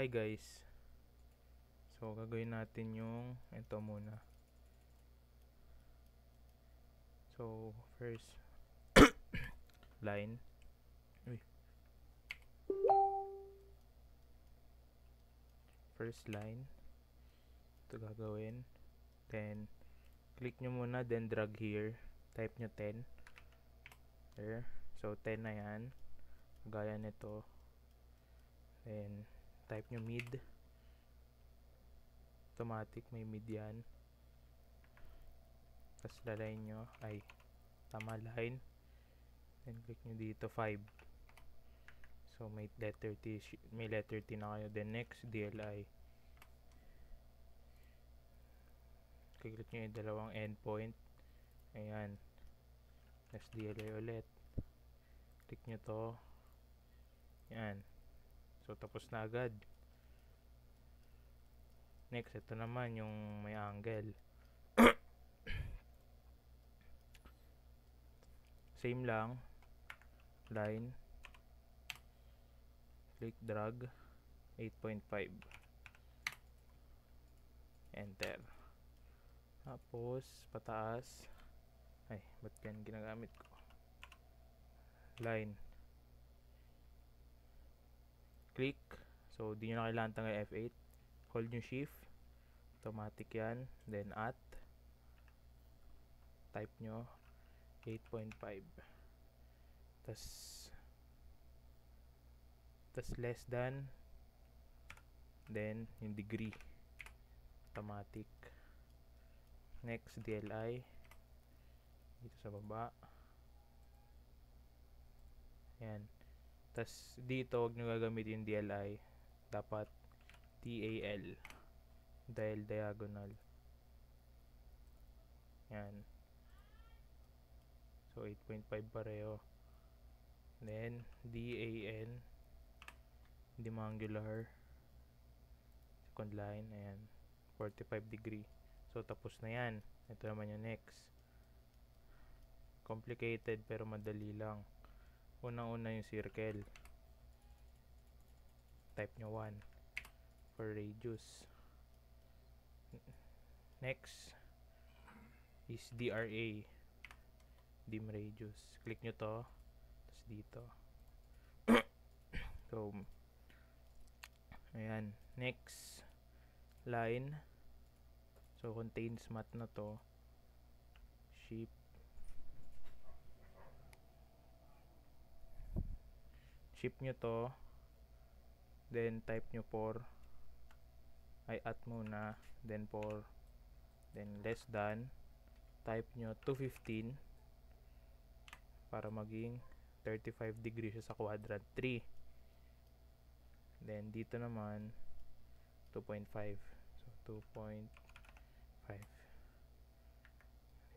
Hi guys. So gagawin natin yung ito muna. So first line. First line. Ito gagawin. Then click nyo muna, then drag here. Type nyo 10. There. So 10 na yan. Gaya nito. Then type nyo mid. Automatic may mid yan. Tapos lalayin nyo. Ay, tama line. Then click nyo dito 5. So may letter T na kayo. Then next DLI. Click nyo yung dalawang endpoint. Ayan. Next DLI ulit. Click nyo to. Ayan. So tapos na agad. Next, ito naman yung may angle. Same lang. Line. Click drag. 8.5. Enter. Tapos, pataas. Ay, ba't yan ginagamit ko? Line. Click. So, di nyo na kailangan tanggal F8. Hold nyo shift. Automatic yan. Then, at. Type nyo. 8.5. Tas less than. Then, yung degree. Automatic. Next, DLI. Dito sa baba. Ayan. Tas dito, huwag nyo gagamitin yung DLI. Dapat TAL. Dahil diagonal. Ayan. So, 8.5 pareho. Then, DAN. Demangular. Second line. Ayan. 45 degree. So, tapos na yan. Ito naman yung next. Complicated pero madali lang. Unang-una yung circle. Type nyo 1 for radius. Next is DRA. Dim radius. Click nyo to. Tapos dito. So, ayan. Next line. So, contains mat na to. Shift. Shift nyo to. Then, type nyo 4. Ay, at muna. Then, 4. Then, less than. Type nyo 215. Para maging 35 degrees siya sa quadrant 3. Then, dito naman, 2.5. So, 2.5.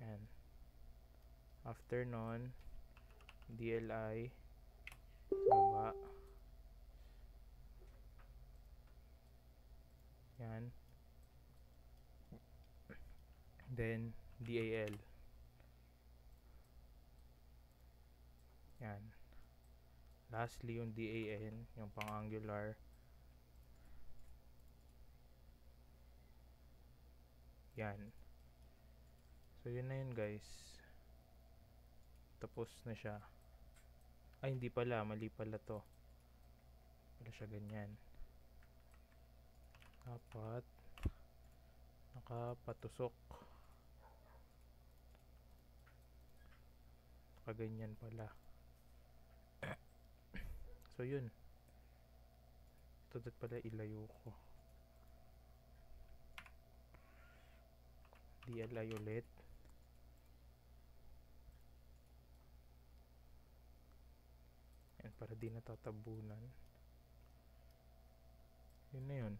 Yan. After nun, DLI. Baba. Yan. Then, DAL. Yan. Lastly, yung DAN, yung pang-angular. Yan. So, yun na yun guys. Tapos na siya. Ay, hindi pala. Mali pala to. Pala siya ganyan. Dapat nakapatusok. Nakaganyan pala. So, yun. Ito dat pala ilayo ko. DLI ulit. Para di natatabunan. Yun na yun.